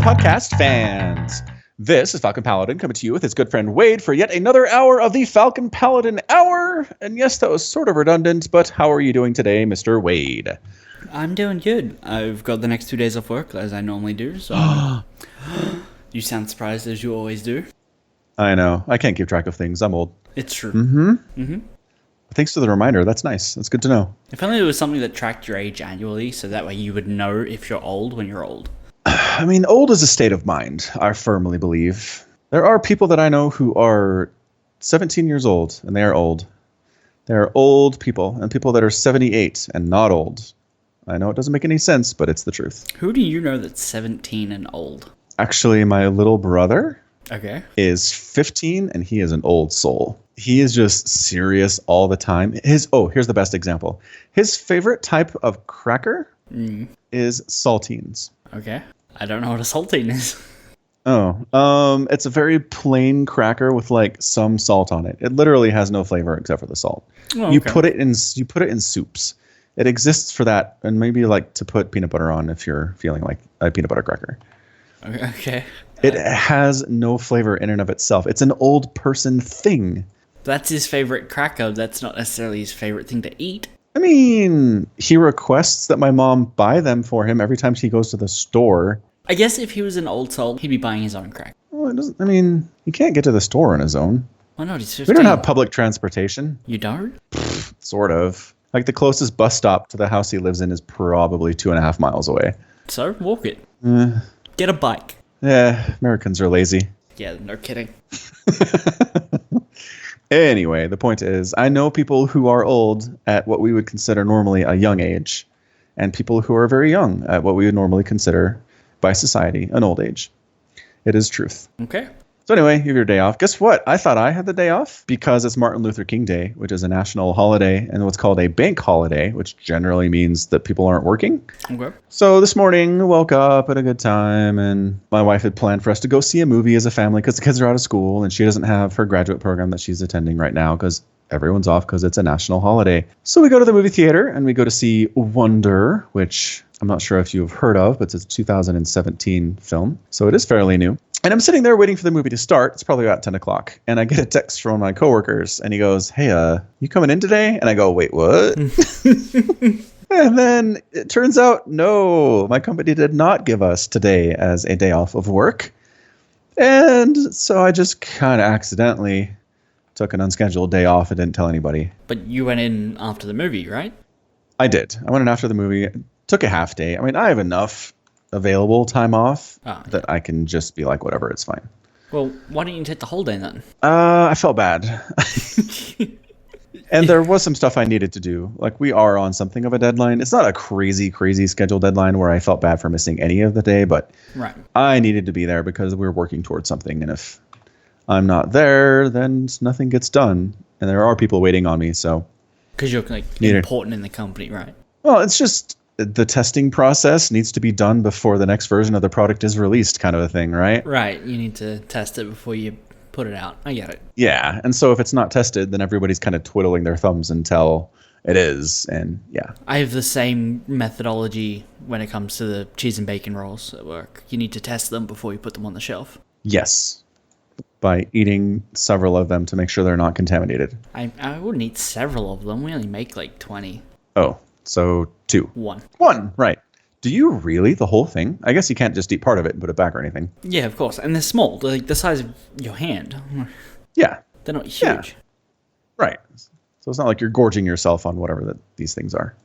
podcast fans. This is Falcon Paladin coming to you with his good friend Wade for yet another hour of the Falcon Paladin Hour. And yes, that was sort of redundant, but how are you doing today, Mr. Wade? I'm doing good. I've got the next 2 days off work, as I normally do, so... You sound surprised, as you always do. I know. I can't keep track of things. I'm old. It's true. Thanks for the reminder. That's nice. That's good to know. If only it was something that tracked your age annually, so that way you would know if you're old when you're old. I mean, old is a state of mind, I firmly believe. There are people that I know who are 17 years old, and they are old. There are old people, and people that are 78 and not old. I know it doesn't make any sense, but it's the truth. Who do you know that's 17 and old? Actually, my little brother is 15, and he is an old soul. He is just serious all the time. Here's the best example. His favorite type of cracker is saltines. Okay. I don't know what a saltine is. It's a very plain cracker with like some salt on it. It literally has no flavor except for the salt. Oh, okay. You put it in soups. It exists for that, and maybe like to put peanut butter on if you're feeling like a peanut butter cracker. Okay. It has no flavor in and of itself. It's an old person thing. That's his favorite cracker. That's not necessarily his favorite thing to eat. I mean, he requests that my mom buy them for him every time he goes to the store. I guess if he was an old soul, he'd be buying his own crack. Well, he can't get to the store on his own. Why not? He's 15. We don't have public transportation. You don't? Sort of. Like, the closest bus stop to the house he lives in is probably 2.5 miles away. So, walk it. Get a bike. Yeah, Americans are lazy. Yeah, no kidding. Anyway, the point is, I know people who are old at what we would consider normally a young age, and people who are very young at what we would normally consider by society an old age. It is truth. Okay. So anyway, you have your day off. Guess what? I thought I had the day off because it's Martin Luther King Day, which is a national holiday, and what's called a bank holiday, which generally means that people aren't working. Okay. So this morning, I woke up at a good time, and my wife had planned for us to go see a movie as a family because the kids are out of school, and she doesn't have her graduate program that she's attending right now because everyone's off because it's a national holiday. So we go to the movie theater, and we go to see Wonder, which I'm not sure if you've heard of, but it's a 2017 film, so it is fairly new. And I'm sitting there waiting for the movie to start. It's probably about 10 o'clock. And I get a text from one of my coworkers, and he goes, "Hey, you coming in today?" And I go, "Wait, what?" And then it turns out, no, my company did not give us today as a day off of work. And so I just kind of accidentally took an unscheduled day off and didn't tell anybody. But you went in after the movie, right? I did. I went in after the movie, took a half day. I mean, I have enough available time off that I can just be like, whatever, it's fine. Well, why don't you take the whole day then? I felt bad. And there was some stuff I needed to do. Like, we are on something of a deadline. It's not a crazy schedule deadline where I felt bad for missing any of the day, but right. I needed to be there because we're working towards something. And if I'm not there, then nothing gets done. And there are people waiting on me, so. Because you're like important in the company, right? Well, it's just the testing process needs to be done before the next version of the product is released, kind of a thing, right? Right. You need to test it before you put it out. I get it. Yeah. And so if it's not tested, then everybody's kind of twiddling their thumbs until it is. And yeah. I have the same methodology when it comes to the cheese and bacon rolls at work. You need to test them before you put them on the shelf. Yes. By eating several of them to make sure they're not contaminated. I wouldn't eat several of them. We only make like 20. Oh, so 2. One, right. Do you really? The whole thing? I guess you can't just eat part of it and put it back or anything. Yeah, of course. And they're small. They're like the size of your hand. Yeah. They're not huge. Yeah. Right. So it's not like you're gorging yourself on whatever these things are.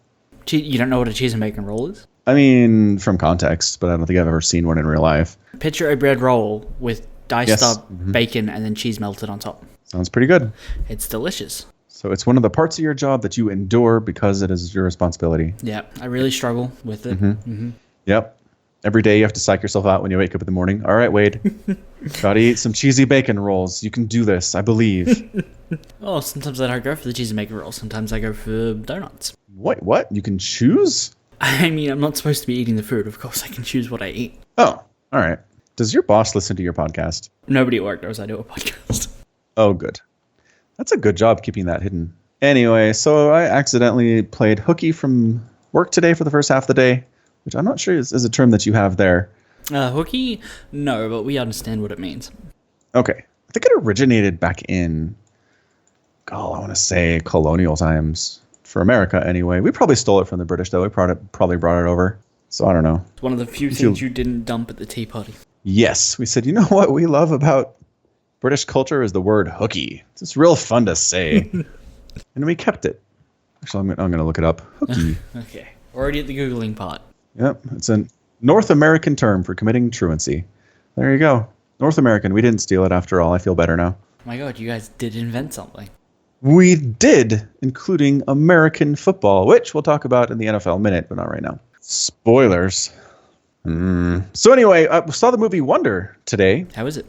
You don't know what a cheese and bacon roll is? I mean, from context, but I don't think I've ever seen one in real life. Picture a bread roll with diced up bacon and then cheese melted on top. Sounds pretty good. It's delicious. So it's one of the parts of your job that you endure because it is your responsibility. Yeah, I really struggle with it. Yep. Every day you have to psych yourself out when you wake up in the morning. All right, Wade. Gotta eat some cheesy bacon rolls. You can do this, I believe. Oh, sometimes I don't go for the cheese and bacon rolls. Sometimes I go for donuts. What? You can choose? I mean, I'm not supposed to be eating the food. Of course, I can choose what I eat. Oh, all right. Does your boss listen to your podcast? Nobody at work knows I do a podcast. Oh, good. That's a good job keeping that hidden. Anyway, so I accidentally played hooky from work today for the first half of the day, which I'm not sure is a term that you have there. Hooky? No, but we understand what it means. Okay. I think it originated back in, I want to say colonial times. For America, anyway. We probably stole it from the British, though. We probably brought it over. So I don't know. It's one of the few things you didn't dump at the Tea Party. Yes. We said, you know what we love about British culture is the word hooky. It's just real fun to say. And we kept it. Actually, I'm going to look it up. Hooky. Okay. Already at the Googling part. Yep. It's a North American term for committing truancy. There you go. North American. We didn't steal it after all. I feel better now. Oh my god, you guys did invent something. We did, including American football, which we'll talk about in the NFL minute, but not right now. Spoilers. So anyway, I saw the movie Wonder today. How is it?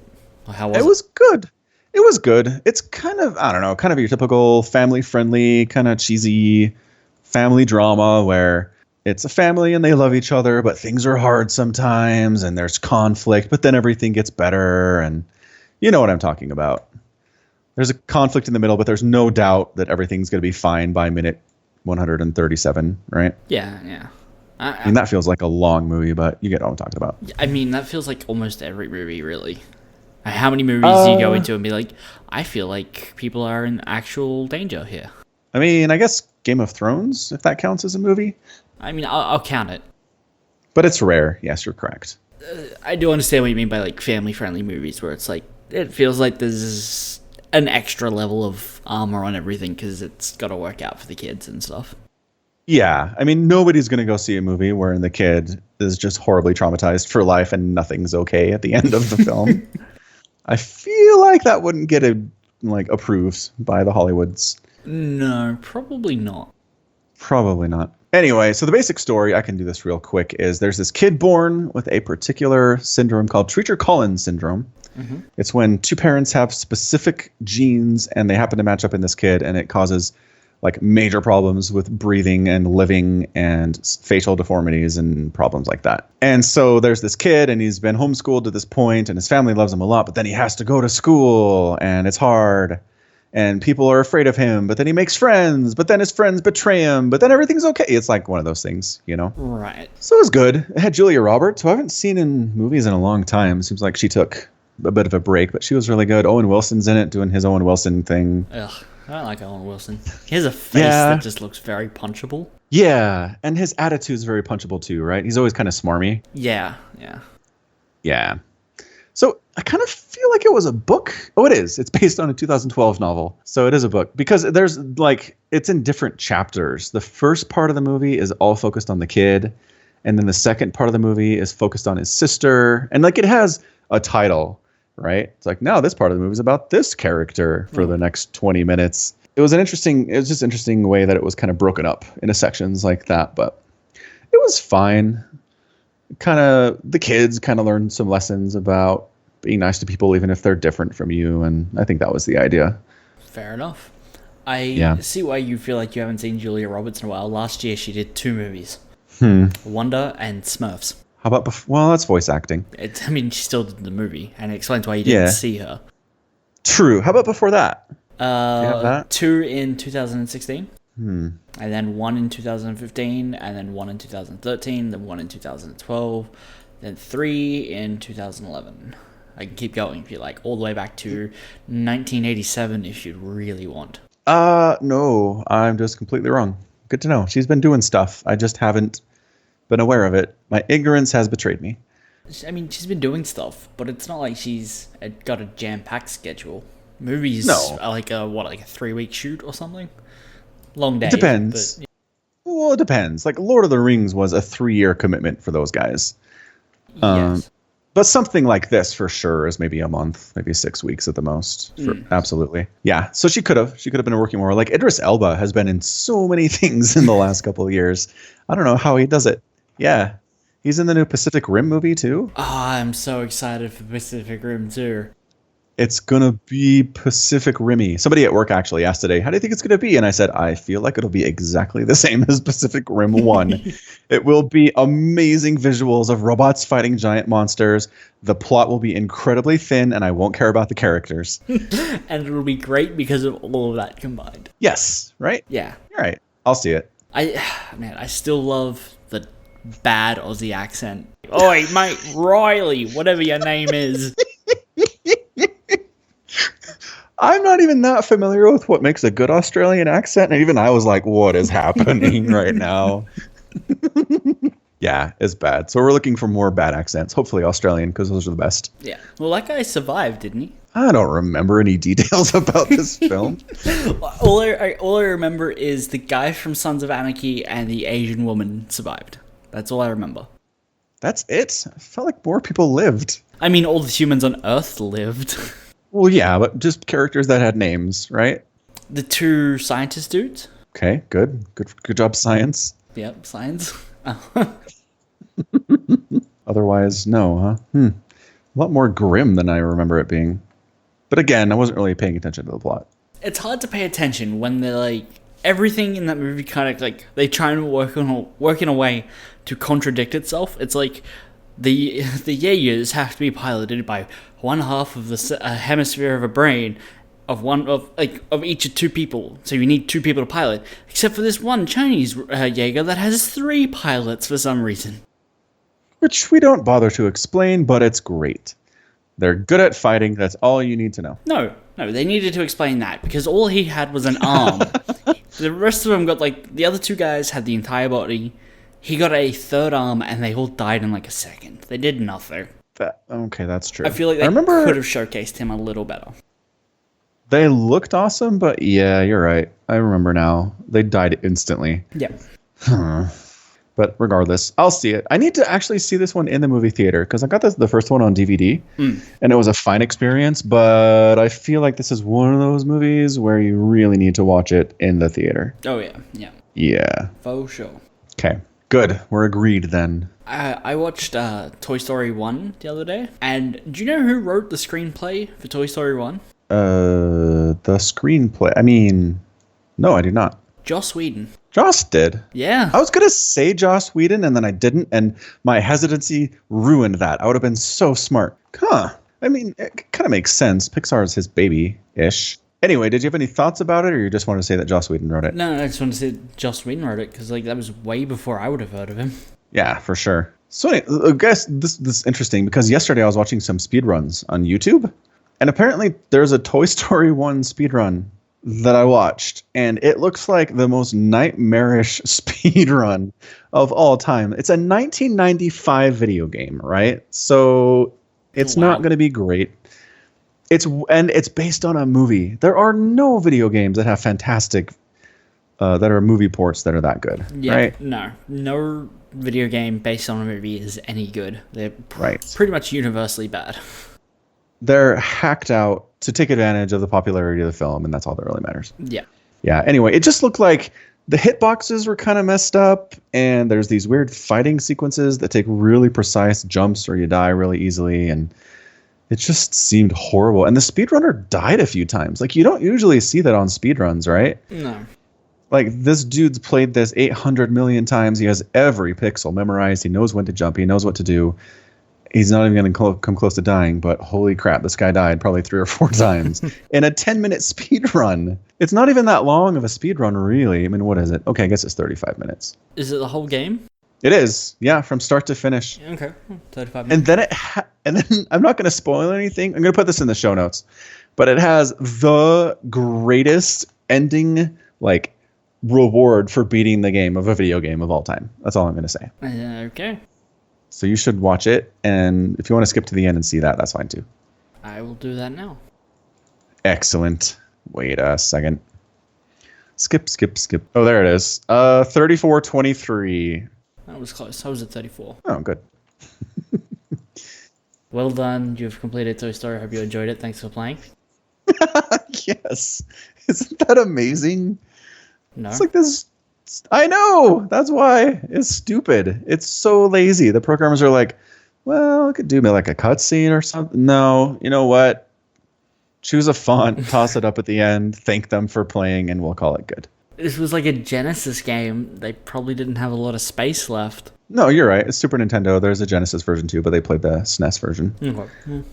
Or how was it? It was good. It was good. It's kind of, I don't know, kind of your typical family-friendly, kind of cheesy family drama where it's a family and they love each other, but things are hard sometimes and there's conflict, but then everything gets better, and you know what I'm talking about. There's a conflict in the middle, but there's no doubt that everything's going to be fine by minute 137, right? Yeah. I mean, that feels like a long movie, but you get what I'm talking about. I mean, that feels like almost every movie, really. How many movies do you go into and be like, I feel like people are in actual danger here? I mean, I guess Game of Thrones, if that counts as a movie. I mean, I'll count it. But it's rare. Yes, you're correct. I do understand what you mean by like family-friendly movies, where it's like, it feels like there's an extra level of armor on everything because it's got to work out for the kids and stuff. Yeah, I mean, nobody's going to go see a movie wherein the kid is just horribly traumatized for life and nothing's okay at the end of the film. I feel like that wouldn't get approved by the Hollywoods. No, probably not. Probably not. Anyway, so the basic story, I can do this real quick, is there's this kid born with a particular syndrome called Treacher-Collins syndrome. Mm-hmm. It's when two parents have specific genes and they happen to match up in this kid, and it causes like major problems with breathing and living and facial deformities and problems like that. And so there's this kid and he's been homeschooled to this point and his family loves him a lot, but then he has to go to school and it's hard and people are afraid of him, but then he makes friends, but then his friends betray him, but then everything's okay. It's like one of those things, you know? Right. So it was good. It had Julia Roberts, who I haven't seen in movies in a long time. Seems like she took a bit of a break, but she was really good. Owen Wilson's in it doing his Owen Wilson thing. Ugh. I don't like Owen Wilson. He has a face that just looks very punchable. Yeah, and his attitude's very punchable too, right? He's always kind of smarmy. Yeah. So I kind of feel like it was a book. Oh, it is. It's based on a 2012 novel. So it is a book because there's it's in different chapters. The first part of the movie is all focused on the kid. And then the second part of the movie is focused on his sister. And it has a title. Right? It's like, now this part of the movie is about this character for the next 20 minutes. It was just an interesting way that it was kind of broken up into sections like that, but it was fine. The kids kind of learned some lessons about being nice to people, even if they're different from you. And I think that was the idea. Fair enough. I see why you feel like you haven't seen Julia Roberts in a while. Last year, she did 2 movies. Wonder and Smurfs. How about well, that's voice acting. She still did the movie, and it explains why you didn't see her. True. How about before that? Do you have that? 2 in 2016. And then 1 in 2015, and then 1 in 2013, then 1 in 2012, then 3 in 2011. I can keep going if you like, all the way back to 1987 if you'd really want. No, I'm just completely wrong. Good to know. She's been doing stuff. I just haven't been aware of it. My ignorance has betrayed me. I mean, she's been doing stuff, but it's not like she's got a jam-packed schedule. Movies are like a 3-week shoot or something? Long days. It depends. But, well, it depends. Like Lord of the Rings was a 3-year commitment for those guys. Yes. But something like this for sure is maybe a month, maybe 6 weeks at the most. Absolutely. Yeah. So she could have been working more. Like Idris Elba has been in so many things in the last couple of years. I don't know how he does it. Yeah. He's in the new Pacific Rim movie too. Oh, I'm so excited for Pacific Rim 2. It's going to be Pacific Rimmy. Somebody at work actually asked today, how do you think it's going to be? And I said, I feel like it'll be exactly the same as Pacific Rim 1. It will be amazing visuals of robots fighting giant monsters. The plot will be incredibly thin, and I won't care about the characters. And it'll be great because of all of that combined. Yes, right? Yeah. You're right. I'll see it. I still love the bad Aussie accent. Oi, mate, Riley, whatever your name is. I'm not even that familiar with what makes a good Australian accent. And even I was like, what is happening right now? Yeah, it's bad. So we're looking for more bad accents. Hopefully Australian, because those are the best. Yeah. Well, that guy survived, didn't he? I don't remember any details about this film. All I remember is the guy from Sons of Anarchy and the Asian woman survived. That's all I remember. That's it? I felt like more people lived. I mean, all the humans on Earth lived. Well, yeah, but just characters that had names, right? The two scientist dudes. Okay, good job, science. Yep, science. Otherwise, no, huh? A lot more grim than I remember it being. But again, I wasn't really paying attention to the plot. It's hard to pay attention when they're like everything in that movie kind of like they try to work in a way to contradict itself. It's like the Jaegers have to be piloted by one half of the hemisphere of a brain of each of two people. So you need two people to pilot, except for this one Chinese Jaeger that has 3 pilots for some reason. Which we don't bother to explain, but it's great. They're good at fighting. That's all you need to know. No, they needed to explain that because all he had was an arm. The rest of them got the other 2 guys had the entire body. He got a 3rd arm, and they all died in like a second. They did nothing. Okay, that's true. I feel like they could have showcased him a little better. They looked awesome, but yeah, you're right. I remember now. They died instantly. Yeah. But regardless, I'll see it. I need to actually see this one in the movie theater because I got the first one on DVD, and it was a fine experience, but I feel like this is one of those movies where you really need to watch it in the theater. Oh, yeah. Yeah. Yeah. For sure. Okay. Good. We're agreed then. I watched Toy Story 1 the other day, and do you know who wrote the screenplay for Toy Story 1? The screenplay. I mean, no, I do not. Joss Whedon. Joss did. Yeah. I was going to say Joss Whedon, and then I didn't, and my hesitancy ruined that. I would have been so smart. Huh. I mean, it kind of makes sense. Pixar is his baby-ish. Anyway, did you have any thoughts about it, or you just want to say that Joss Whedon wrote it? No, I just want to say Joss Whedon wrote it, because that was way before I would have heard of him. Yeah, for sure. So anyway, I guess this is interesting, because yesterday I was watching some speedruns on YouTube, and apparently there's a Toy Story 1 speedrun that I watched, and it looks like the most nightmarish speedrun of all time. It's a 1995 video game, right? So it's not going to be great. It's based on a movie. There are no video games that have fantastic that are movie ports that are that good, right? No video game based on a movie is any good. They're pretty much universally bad. They're hacked out to take advantage of the popularity of the film, and that's all that really matters. Yeah. Yeah. Anyway, it just looked like the hitboxes were kind of messed up, and there's these weird fighting sequences that take really precise jumps or you die really easily, and it just seemed horrible. And the speedrunner died a few times. Like, you don't usually see that on speedruns, right? No. Like, this dude's played this 800 million times. He has every pixel memorized. He knows when to jump. He knows what to do. He's not even going to come close to dying, but holy crap, this guy died probably 3 or 4 times in a 10-minute speed run. It's not even that long of a speed run, really. I mean, what is it? Okay, I guess it's 35 minutes. Is it the whole game? It is, yeah, from start to finish. Okay, 35 minutes. And then I'm not going to spoil anything. I'm going to put this in the show notes, but it has the greatest ending, like, reward for beating the game of a video game of all time. That's all I'm going to say. Okay. So you should watch it, and if you want to skip to the end and see that, that's fine too. I will do that now. Excellent. Wait a second. Skip. Oh, there it is. 34:23. That was close. I was at 34. Oh, good. Well done. You've completed Toy Story. I hope you enjoyed it. Thanks for playing. Yes. Isn't that amazing? No. It's like this. I know. That's why. It's stupid. It's so lazy. The programmers are like, well, I could do like a cutscene or something. No. You know what? Choose a font, toss it up at the end, thank them for playing, and we'll call it good. This was like a Genesis game. They probably didn't have a lot of space left. No, you're right. It's Super Nintendo. There's a Genesis version too, but they played the SNES version. Okay.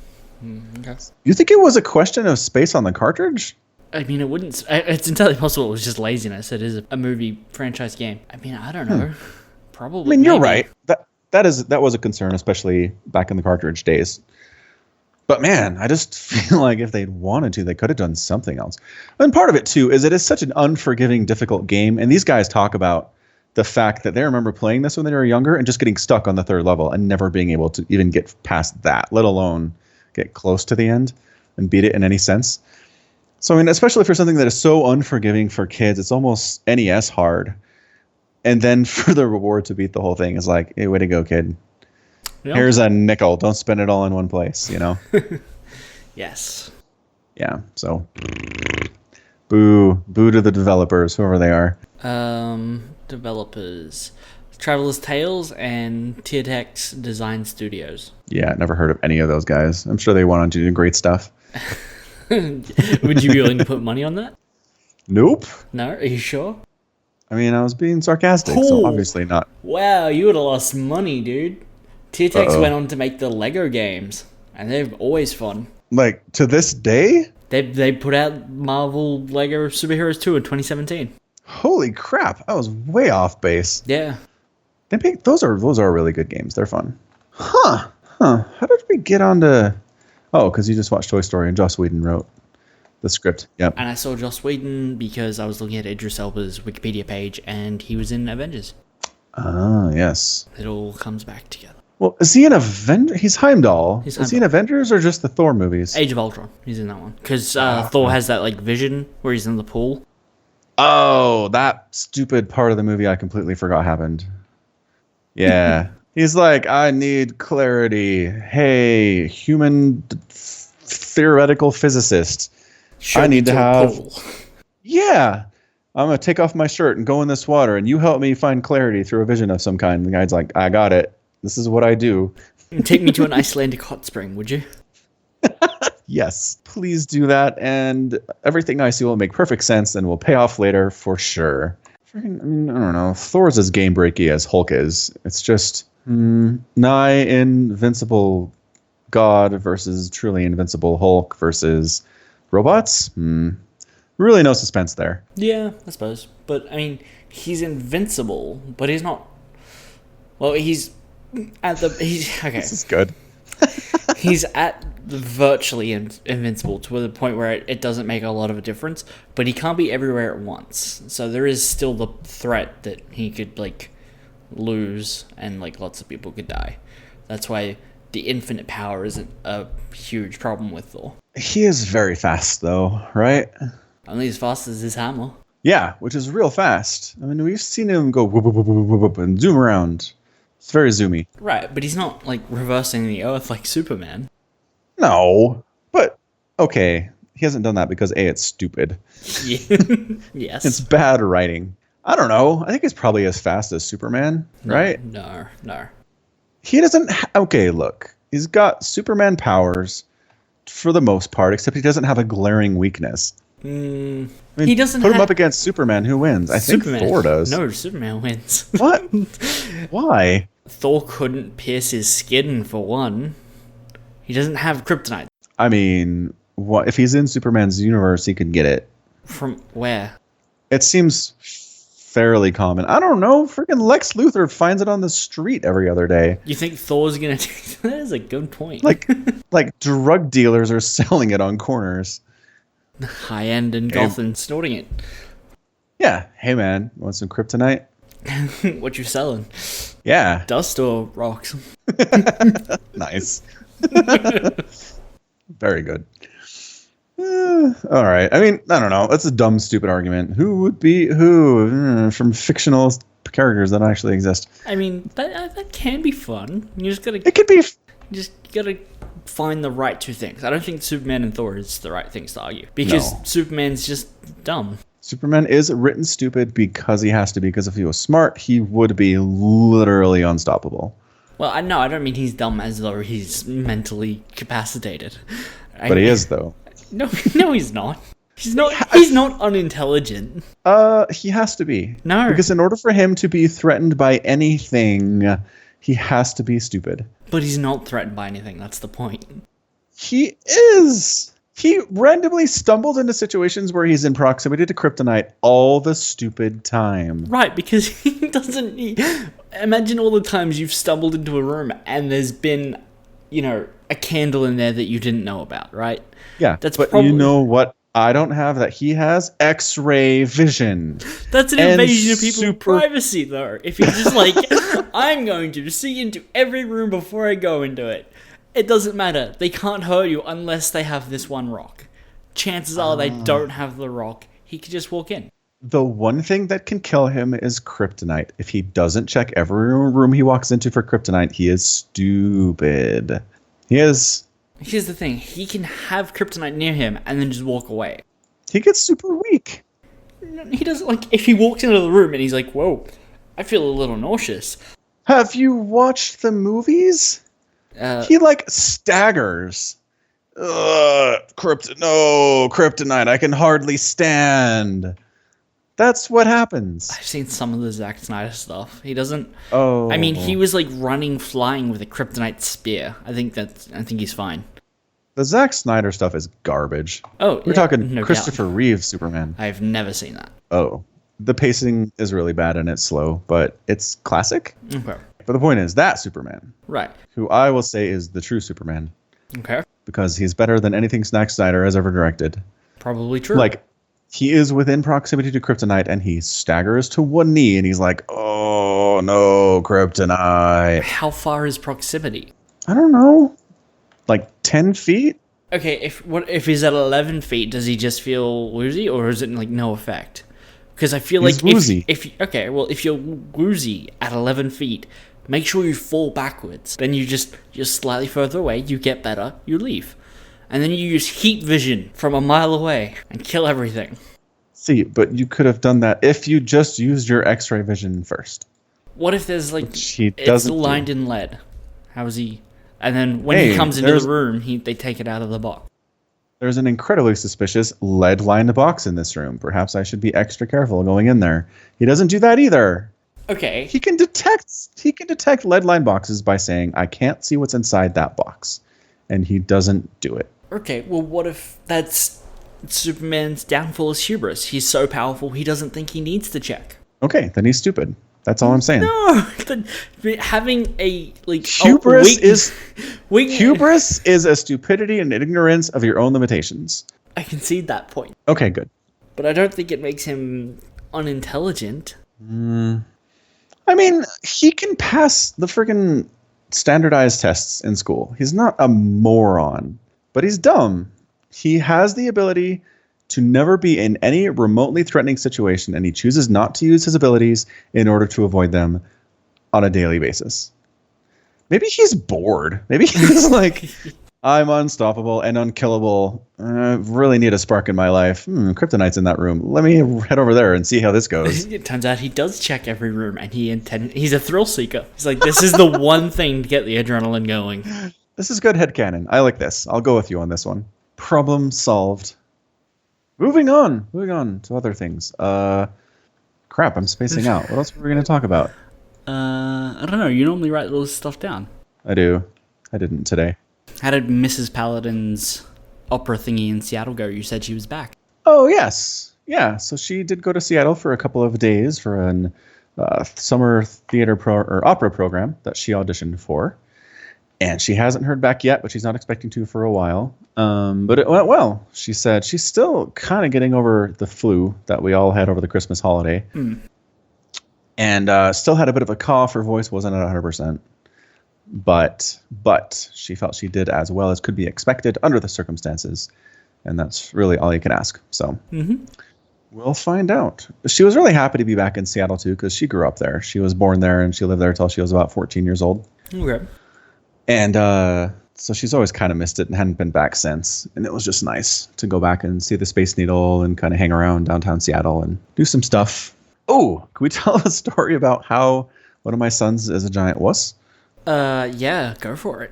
You think it was a question of space on the cartridge? I mean, it's entirely possible it was just laziness. It is a movie franchise game. I mean, I don't know. Probably. I mean, you're maybe. right. That was a concern, especially back in the cartridge days. But man, I just feel like if they'd wanted to, they could have done something else. And part of it too is it is such an unforgiving, difficult game. And these guys talk about the fact that they remember playing this when they were younger and just getting stuck on the third level and never being able to even get past that, let alone get close to the end and beat it in any sense. So I mean, especially for something that is so unforgiving for kids, it's almost NES hard. And then for the reward to beat the whole thing is like, hey, way to go, kid. Yeah. Here's a nickel. Don't spend it all in one place, you know? Yes. Yeah, so boo to the developers, whoever they are. Developers. Traveler's Tales and Tiertex Design Studios. Yeah, never heard of any of those guys. I'm sure they went on to do great stuff. Would you be willing to put money on that? Nope. No? Are you sure? I mean, I was being sarcastic, so obviously not. Wow, you would have lost money, dude. Tiertex went on to make the Lego games, and they're always fun. Like, to this day? They put out Marvel Lego Superheroes 2 in 2017. Holy crap, I was way off base. Yeah. They make those are really good games. They're fun. Huh. How did we get on to... Oh, because you just watched Toy Story and Joss Whedon wrote the script. Yep. And I saw Joss Whedon because I was looking at Idris Elba's Wikipedia page, and he was in Avengers. Ah, yes. It all comes back together. Well, is he an Avenger? He's Heimdall. He's Is he in Avengers or just the Thor movies? Age of Ultron. He's in that one. Because Thor has that like vision where he's in the pool. Oh, that stupid part of the movie I completely forgot happened. Yeah. He's like, I need clarity. Hey, human theoretical physicist. Show I me need to a have... pool. Yeah. I'm going to take off my shirt and go in this water, and you help me find clarity through a vision of some kind. And the guy's like, I got it. This is what I do. Take me to an Icelandic hot spring, would you? Yes, please do that. And everything I see will make perfect sense and will pay off later for sure. I mean, I don't know. Thor's as game breaky as Hulk is. It's just nigh invincible God versus truly invincible Hulk versus robots. Really no suspense there. Yeah, I suppose. But, I mean, he's invincible, but he's not... Well, he's at the... Okay. This is good. He's at virtually invincible to the point where it doesn't make a lot of a difference, but he can't be everywhere at once. So there is still the threat that he could, like, lose and, like, lots of people could die. That's why the infinite power isn't a huge problem with Thor. He is very fast, though, right? Only as fast as his hammer. Yeah, which is real fast. I mean, we've seen him go whoop, whoop, whoop, whoop, whoop, whoop, and zoom around. It's very zoomy. Right, but he's not, like, reversing the Earth like Superman. No, but okay. He hasn't done that because A, it's stupid. Yeah. Yes. It's bad writing. I don't know. I think he's probably as fast as Superman, right? No. He doesn't... Okay, look. He's got Superman powers for the most part, except he doesn't have a glaring weakness. I mean, he doesn't put him up against Superman. Who wins? I think Thor does. No, Superman wins. What? Why? Thor couldn't pierce his skin, for one. He doesn't have kryptonite. I mean, what if he's in Superman's universe? He could get it. From where? It seems fairly common. I don't know. Freaking Lex Luthor finds it on the street every other day. You think Thor's gonna take that? Is a good point. Like drug dealers are selling it on corners. High end in Gotham, snorting it. Yeah. Hey man, want some kryptonite? What you selling? Yeah. Dust or rocks? Nice. Very good. All right. I mean, I don't know. That's a dumb, stupid argument. Who would be who from fictional characters that actually exist? I mean, that can be fun. You just gotta. It could be. You just gotta find the right two things. I don't think Superman and Thor is the right things to argue because Superman's just dumb. Superman is written stupid because he has to be. Because if he was smart, he would be literally unstoppable. Well, I don't mean he's dumb as though he's mentally capacitated. But he is, though. No, he's not. He's not unintelligent. He has to be. No. Because in order for him to be threatened by anything, he has to be stupid. But he's not threatened by anything. That's the point. He is. He randomly stumbles into situations where he's in proximity to kryptonite all the stupid time. Right, because he doesn't... Imagine all the times you've stumbled into a room and there's been, a candle in there that you didn't know about, right? Yeah, but you know what I don't have that he has? X-ray vision. That's an invasion of people's privacy, though. If you're just like, I'm going to see into every room before I go into it. It doesn't matter. They can't hurt you unless they have this one rock. Chances are they don't have the rock. He could just walk in. The one thing that can kill him is kryptonite. If he doesn't check every room he walks into for kryptonite, he is stupid. He is. Here's the thing. He can have kryptonite near him and then just walk away. He gets super weak. He doesn't, like, if he walks into the room and he's like, whoa, I feel a little nauseous. Have you watched the movies? He, staggers. Kryptonite, I can hardly stand. That's what happens. I've seen some of the Zack Snyder stuff. He doesn't... Oh. I mean, he was, flying with a kryptonite spear. I think he's fine. The Zack Snyder stuff is garbage. Oh, We're talking Christopher Reeve Superman. I've never seen that. Oh. The pacing is really bad and it's slow, but it's classic. Okay. But the point is, that Superman. Right. Who I will say is the true Superman. Okay. Because he's better than anything Zack Snyder has ever directed. Probably true. He is within proximity to kryptonite and he staggers to one knee and he's like, oh no, kryptonite. How far is proximity? I don't know. 10 feet? Okay, if he's at 11 feet, does he just feel woozy or is it no effect? Because I feel he's woozy. If you're woozy at 11 feet, make sure you fall backwards. Then you're slightly further away, you get better, you leave. And then you use heat vision from a mile away and kill everything. See, but you could have done that if you just used your X-ray vision first. What if there's it's lined in lead? How is he? And then when he comes into the room, they take it out of the box. There's an incredibly suspicious lead-lined box in this room. Perhaps I should be extra careful going in there. He doesn't do that either. Okay. He can detect lead-lined boxes by saying, I can't see what's inside that box. And he doesn't do it. Okay, well, what if that's Superman's downfall is hubris? He's so powerful, he doesn't think he needs to check. Okay, then he's stupid. That's all I'm saying. No, having hubris is a stupidity and ignorance of your own limitations. I concede that point. Okay, good. But I don't think it makes him unintelligent. I mean, he can pass the friggin' standardized tests in school. He's not a moron, but he's dumb. He has the ability to never be in any remotely threatening situation, and he chooses not to use his abilities in order to avoid them on a daily basis. Maybe he's bored. Maybe he's like, I'm unstoppable and unkillable. I really need a spark in my life. Kryptonite's in that room. Let me head over there and see how this goes. It turns out he does check every room, and he's a thrill seeker. He's like, this is the one thing to get the adrenaline going. This is good headcanon. I like this. I'll go with you on this one. Problem solved. Moving on to other things. Crap, I'm spacing out. What else were we going to talk about? I don't know. You normally write all this stuff down. I do. I didn't today. How did Mrs. Paladin's opera thingy in Seattle go? You said she was back. Oh, yes. Yeah, so she did go to Seattle for a couple of days for an summer theater opera program that she auditioned for. And she hasn't heard back yet, but she's not expecting to for a while. But it went well. She said she's still kind of getting over the flu that we all had over the Christmas holiday. And still had a bit of a cough. Her voice wasn't at 100%. But she felt she did as well as could be expected under the circumstances. And that's really all you can ask. So we'll find out. She was really happy to be back in Seattle, too, because she grew up there. She was born there, and she lived there until she was about 14 years old. Okay. And so she's always kind of missed it and hadn't been back since. And it was just nice to go back and see the Space Needle and kind of hang around downtown Seattle and do some stuff. Oh, can we tell a story about how one of my sons is a giant wuss? Yeah, go for it.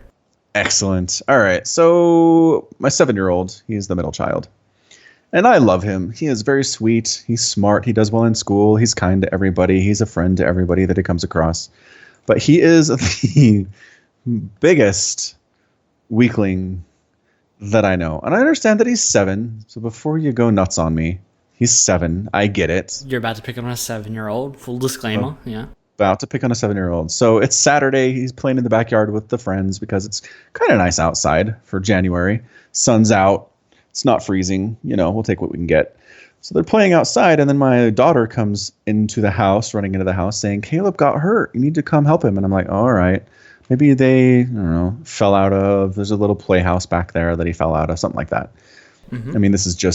Excellent. All right. So my 7-year-old, he's the middle child. And I love him. He is very sweet. He's smart. He does well in school. He's kind to everybody. He's a friend to everybody that he comes across. But he is the biggest weakling that I know. And I understand that he's 7. So before you go nuts on me, he's 7. I get it. You're about to pick on a 7-year-old. Full disclaimer. Yeah. about to pick on a 7-year-old. So it's Saturday. He's playing in the backyard with the friends because it's kind of nice outside for January. Sun's out. It's not freezing. We'll take what we can get. So they're playing outside, and then my daughter comes running into the house saying, Caleb got hurt. You need to come help him. And I'm like, all right. Maybe they, I don't know, fell out of, there's a little playhouse back there that he fell out of, something like that. Mm-hmm. I mean,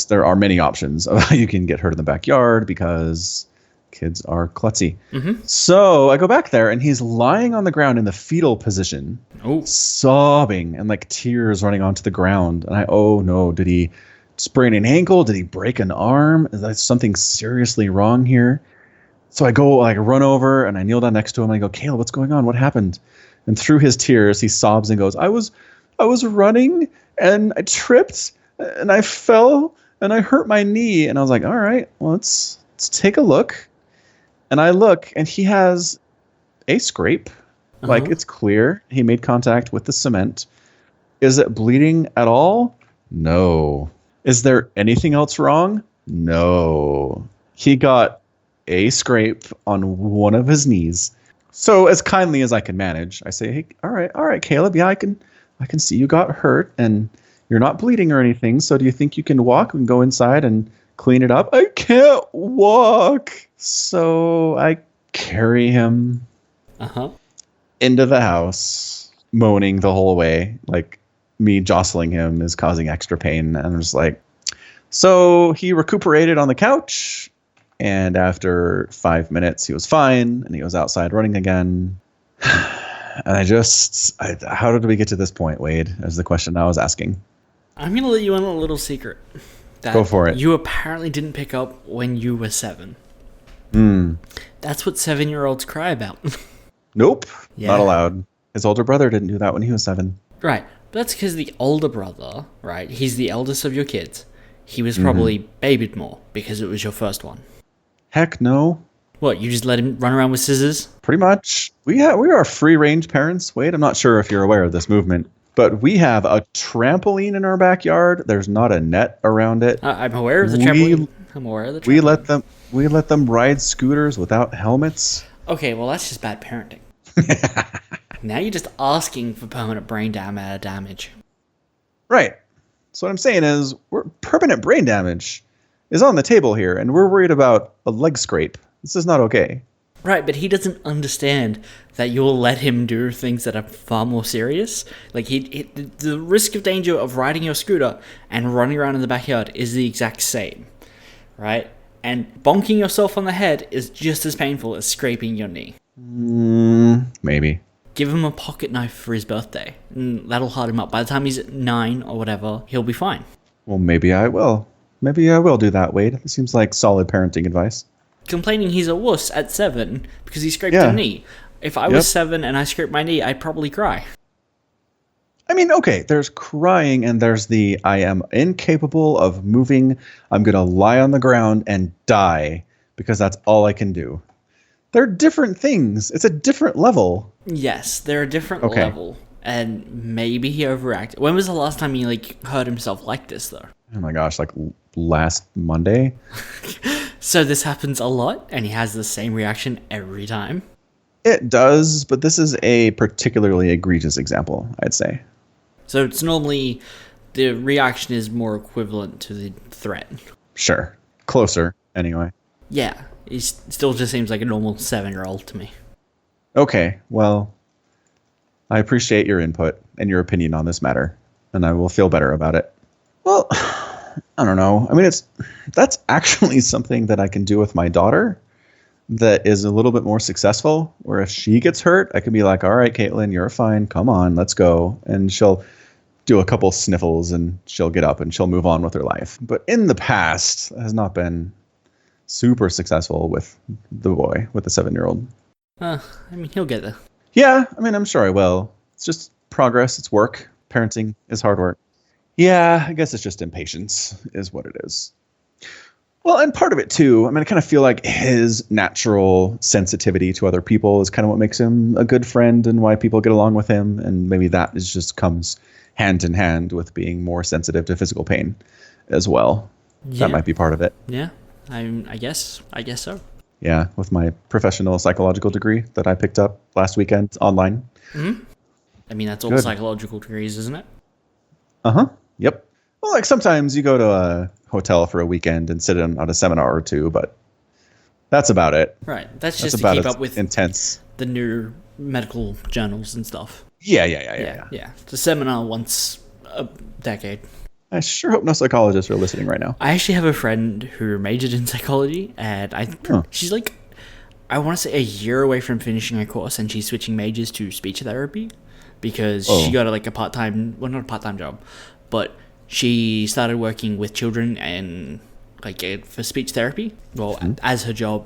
there are many options of how you can get hurt in the backyard because kids are klutzy. Mm-hmm. So I go back there, and he's lying on the ground in the fetal position, sobbing and like tears running onto the ground. And oh no, did he sprain an ankle? Did he break an arm? Is there something seriously wrong here? So I run over and I kneel down next to him and I go, Caleb, what's going on? What happened? And through his tears, he sobs and goes, I was running and I tripped and I fell and I hurt my knee. And I was like, all right, well, let's take a look. And I look and he has a scrape. Uh-huh. Like it's clear. He made contact with the cement. Is it bleeding at all? No. Is there anything else wrong? No. He got a scrape on one of his knees. So as kindly as I can manage, I say, hey, all right, Caleb, yeah, I can see you got hurt and you're not bleeding or anything. So do you think you can walk and go inside and clean it up? I can't walk. So I carry him into the house, moaning the whole way. Like me jostling him is causing extra pain. And I'm just like, so he recuperated on the couch. And after 5 minutes, he was fine, and he was outside running again. And how did we get to this point, Wade? Is the question I was asking. I'm going to let you in a little secret. Go for it. You apparently didn't pick up when you were 7. That's what 7-year-olds cry about. Nope, not allowed. His older brother didn't do that when he was 7. Right, but that's because the older brother, right, he's the eldest of your kids. He was probably babied more because it was your first one. Heck no. What, you just let him run around with scissors? Pretty much. We are free-range parents. Wait, I'm not sure if you're aware of this movement, but we have a trampoline in our backyard. There's not a net around it. I'm aware of the trampoline. We let them ride scooters without helmets. Okay, well, that's just bad parenting. Now you're just asking for permanent brain damage. Right. So what I'm saying is, permanent brain damage is on the table here, and we're worried about a leg scrape. This is not okay. Right, but he doesn't understand that you'll let him do things that are far more serious. Like, the risk of danger of riding your scooter and running around in the backyard is the exact same, right? And bonking yourself on the head is just as painful as scraping your knee. Maybe. Give him a pocket knife for his birthday, and that'll hard him up. By the time he's 9 or whatever, he'll be fine. Well, maybe I will. Maybe I will do that, Wade. It seems like solid parenting advice. Complaining he's a wuss at 7 because he scraped a knee. If I was 7 and I scraped my knee, I'd probably cry. I mean, okay, there's crying and there's the I am incapable of moving. I'm going to lie on the ground and die because that's all I can do. They're different things. It's a different level. Yes, they're a different level. And maybe he overreacted. When was the last time he hurt himself like this, though? Oh my gosh, last Monday? So this happens a lot, and he has the same reaction every time? It does, but this is a particularly egregious example, I'd say. So it's normally the reaction is more equivalent to the threat. Sure. Closer, anyway. Yeah, he still just seems like a normal 7-year-old to me. Okay, well, I appreciate your input and your opinion on this matter, and I will feel better about it. Well, I don't know. I mean, that's actually something that I can do with my daughter that is a little bit more successful, where if she gets hurt, I can be like, all right, Caitlin, you're fine. Come on, let's go. And she'll do a couple sniffles and she'll get up and she'll move on with her life. But in the past, it has not been super successful with the boy, with the 7-year-old. I mean, he'll get there. Yeah, I mean, I'm sure I will. It's just progress. It's work. Parenting is hard work. Yeah, I guess it's just impatience is what it is. Well, and part of it too, I mean, I kind of feel like his natural sensitivity to other people is kind of what makes him a good friend and why people get along with him. And maybe that is just comes hand in hand with being more sensitive to physical pain as well. Yeah. That might be part of it. Yeah, I guess so. Yeah, with my professional psychological degree that I picked up last weekend online. I mean, that's all Good. psychological degrees, isn't it? Uh-huh. Yep. Well, like sometimes you go to a hotel for a weekend and sit in on a seminar or two, but that's about it. Right. That's That's just to about keep as up with intense. the new medical journals and stuff. Yeah. Yeah. It's a seminar once a decade. I sure hope no psychologists are listening right now. I actually have a friend who majored in psychology, and she's like, I want to say a year away from finishing her course, and she's switching majors to speech therapy because she got not a part-time job, but she started working with children and for speech therapy. Well, as her job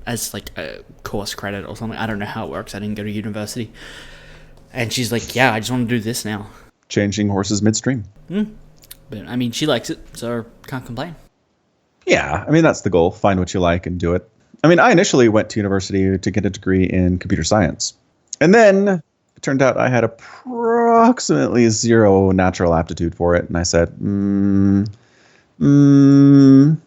as like a course credit or something. I don't know how it works. I didn't go to university, and she's like, yeah, I just want to do this now. Changing horses midstream. But I mean, she likes it, so can't complain. Yeah, I mean, that's the goal. Find what you like and do it. I mean, I initially went to university to get a degree in computer science. And then it turned out I had approximately zero natural aptitude for it. And I said, I'm going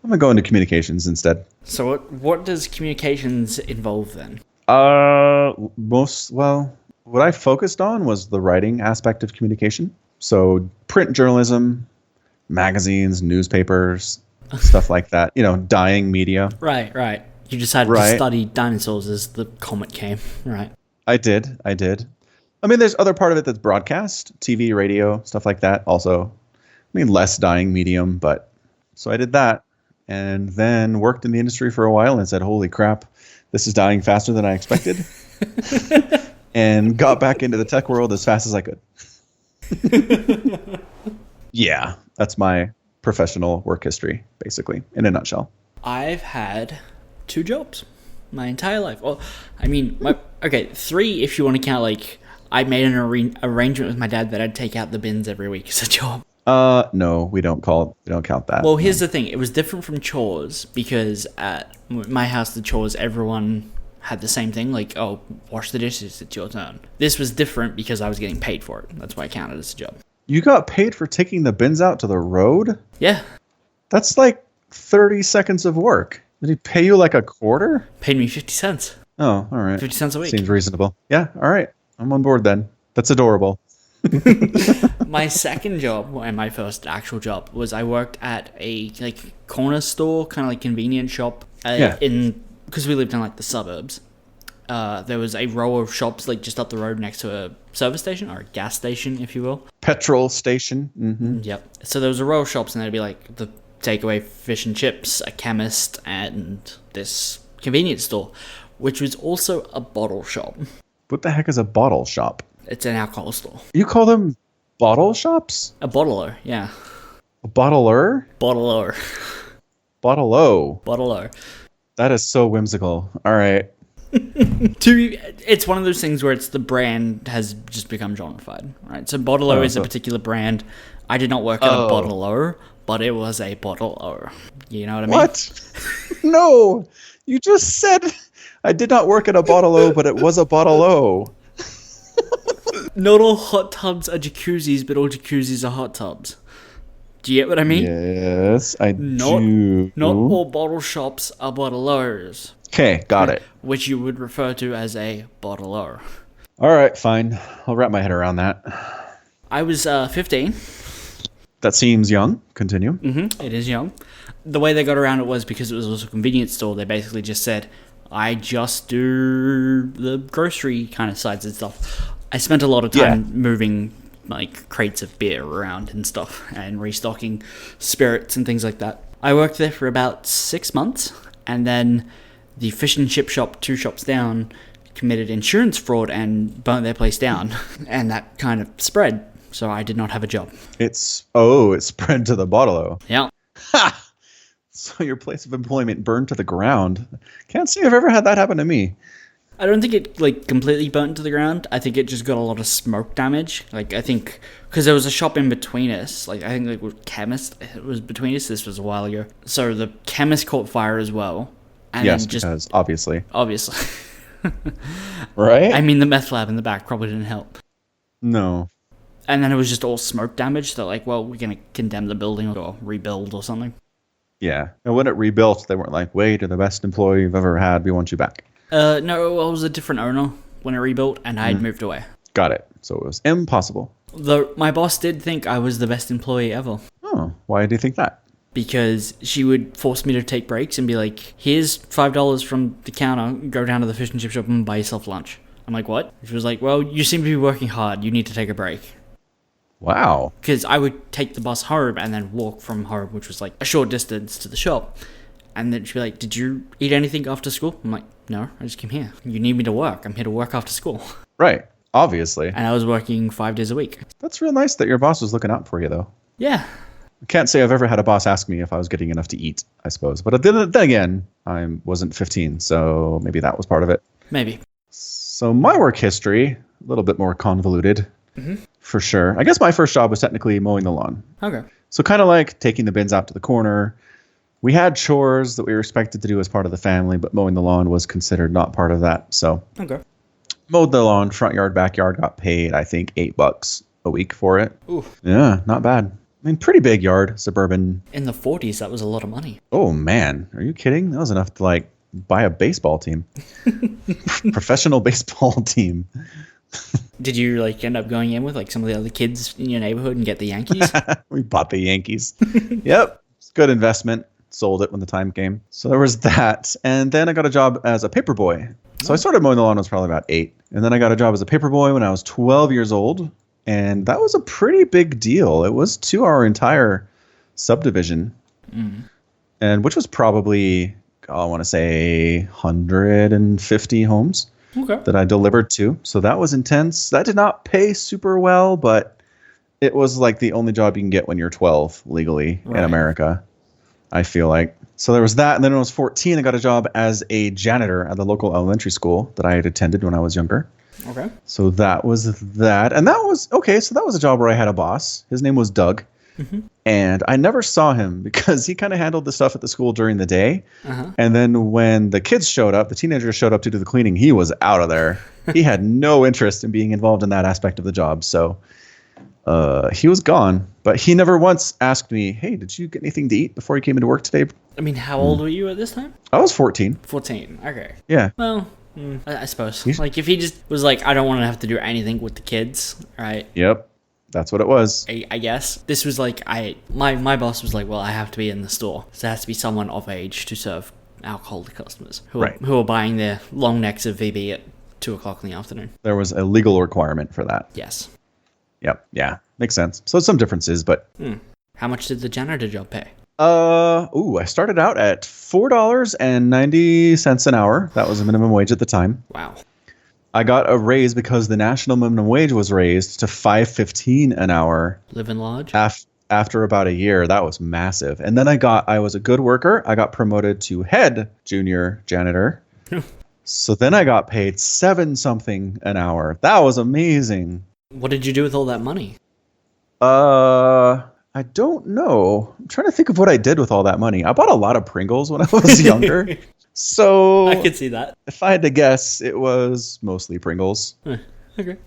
to go into communications instead. So what does communications involve then? What I focused on was the writing aspect of communication. So print journalism, magazines, newspapers, stuff like that. Dying media. Right. You decided to study dinosaurs as the comet came, right? I did. I mean, there's other part of it that's broadcast, TV, radio, stuff like that. Also, less dying medium, but so I did that and then worked in the industry for a while and said, holy crap, this is dying faster than I expected. And got back into the tech world as fast as I could. Yeah, that's my professional work history, basically, in a nutshell. I've had 2 jobs my entire life. Well, I mean, 3 if you want to count, I made an arrangement with my dad that I'd take out the bins every week as a job. No, we don't count that. Well, here's the thing. It was different from chores because at my house, the chores, everyone had the same thing. Wash the dishes, it's your turn. This was different because I was getting paid for it. That's why I counted as a job. You got paid for taking the bins out to the road? Yeah. That's like 30 seconds of work. Did he pay you like a quarter? Paid me 50 cents. Oh, all right. 50 cents a week. Seems reasonable. Yeah, all right. I'm on board then. That's adorable. My second job, and my first actual job, was I worked at a corner store, kind of convenience shop because we lived in the suburbs. There was a row of shops just up the road next to a service station or a gas station, if you will. Petrol station. Mm-hmm. Yep. So there was a row of shops, and there'd be the takeaway fish and chips, a chemist, and this convenience store, which was also a bottle shop. What the heck is a bottle shop? It's an alcohol store. You call them bottle shops? A bottler, yeah. A bottler? Bottler. Bottle-o. Bottler. That is so whimsical. All right. It's one of those things where it's the brand has just become gentrified, right? So Bottler is a particular brand. I did not work at a Bottler, but it was a Bottler. You know what I mean? What? No, you just said I did not work at a Bottle-o, but it was a Bottle-o. Not all hot tubs are jacuzzis, but all jacuzzis are hot tubs. Do you get what I mean? Yes, I do. Not all bottle shops are bottlers. Okay, got it. Which you would refer to as a bottler. All right, fine. I'll wrap my head around that. I was 15. That seems young. Continue. Mm-hmm. It is young. The way they got around it was because it was also a convenience store. They basically just said, I just do the grocery kind of sides and stuff. I spent a lot of time moving crates of beer around and stuff and restocking spirits and things like that. I worked there for about 6 months, and then the fish and chip shop 2 shops down committed insurance fraud and burnt their place down, and that kind of spread, so I did not have a job. It spread to the Bottle-o. Yeah. Ha! So your place of employment burned to the ground. Can't say I've ever had that happen to me. I don't think it completely burnt to the ground. I think it just got a lot of smoke damage. I think because there was a shop in between us. I think with chemist, it was between us. This was a while ago. So the chemist caught fire as well. And yes, because obviously. Right? I mean, the meth lab in the back probably didn't help. No. And then it was just all smoke damage. So we're gonna condemn the building or rebuild or something. Yeah. And when it rebuilt, they weren't like, wait, you're the best employee you've ever had. We want you back. No, I was a different owner when it rebuilt, and I had moved away. Got it. So it was impossible. My boss did think I was the best employee ever. Oh, why do you think that? Because she would force me to take breaks and be like, here's $5 from the counter, go down to the fish and chip shop and buy yourself lunch. I'm like, what? She was like, well, you seem to be working hard, you need to take a break. Wow. Because I would take the bus home and then walk from home, which was like a short distance to the shop. And then she'd be like, did you eat anything after school? I'm like, no, I just came here. You need me to work. I'm here to work after school. Right. Obviously. And I was working 5 days a week. That's real nice that your boss was looking out for you, though. Yeah. I can't say I've ever had a boss ask me if I was getting enough to eat, I suppose. But then again, I wasn't 15, so maybe that was part of it. Maybe. So my work history, a little bit more convoluted, for sure. I guess my first job was technically mowing the lawn. Okay. So kind of like taking the bins out to the corner. We had chores that we were expected to do as part of the family, but mowing the lawn was considered not part of that. So Okay. mowed the lawn, front yard, backyard, got paid, I think, $8 a week for it. Ooh. Yeah, not bad. I mean, pretty big yard, suburban. In the 40s, that was a lot of money. Oh, man. Are you kidding? That was enough to, like, buy a baseball team. Professional baseball team. Did you like end up going in with like some of the other kids in your neighborhood and get the Yankees? We bought the Yankees. Yep. It's a good investment. Sold it when the time came. So there was that. And then I got a job as a paper boy. So I started mowing the lawn when I was probably about 8. And then I got a job as a paper boy when I was 12 years old. And that was a pretty big deal. It was to our entire subdivision. And which was probably, I want to say, 150 homes. Okay. That I delivered to. So that was intense. That did not pay super well, but it was like the only job you can get when you're 12 legally in America, I feel like. So there was that. And then when I was 14, I got a job as a janitor at the local elementary school that I had attended when I was younger. Okay. So that was that. And that was, okay, so that was a job where I had a boss. His name was Doug. And I never saw him because he kind of handled the stuff at the school during the day. And then when the kids showed up, the teenagers showed up to do the cleaning, he was out of there. He had no interest in being involved in that aspect of the job. So he was gone. But he never once asked me, hey, did you get anything to eat before you came into work today? I mean, how old were you at this time? I was 14. 14. Okay. Yeah. Well, I suppose. Like, if he just was like, I don't want to have to do anything with the kids, right? Yep. That's what it was. I guess. This was like, my boss was like, well, I have to be in the store. So there has to be someone of age to serve alcohol to customers who are buying their long necks of VB at 2 o'clock in the afternoon. There was a legal requirement for that. Yes. Yep. Yeah. Makes sense. So some differences, but... How much did the janitor job pay? I started out at $4.90 an hour. That was the minimum wage at the time. Wow. I got a raise because the national minimum wage was raised to $5.15 an hour. Living large? After about a year. That was massive. And then I was a good worker. I got promoted to head junior janitor. So then I got paid $7 something an hour. That was amazing. What did you do with all that money? I don't know. I'm trying to think of what I did with all that money. I bought a lot of Pringles when I was younger. So I could see that. If I had to guess, it was mostly Pringles. Okay.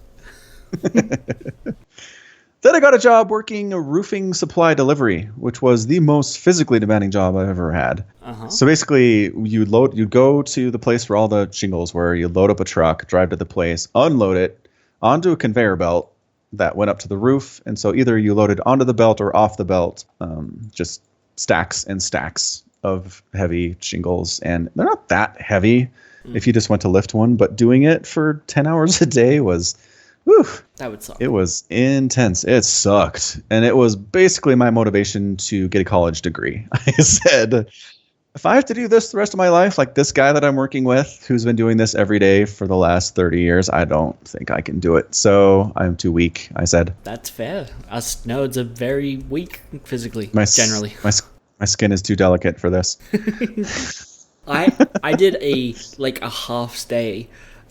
Then I got a job working a roofing supply delivery, which was the most physically demanding job I've ever had. So basically, you'd go to the place where all the shingles were, you'd load up a truck, drive to the place, unload it onto a conveyor belt that went up to the roof. And so either you loaded onto the belt or off the belt, just stacks and stacks of heavy shingles. And they're not that heavy if you just went to lift one, but doing it for 10 hours a day was, whew, that would suck. It was intense. It sucked. And it was basically my motivation to get a college degree. I said, if I have to do this the rest of my life, like this guy that I'm working with, who's been doing this every day for the last 30 years, I don't think I can do it. So I'm too weak, I said. That's fair. Us nerds are very weak physically, generally. My skin is too delicate for this. I did a half stay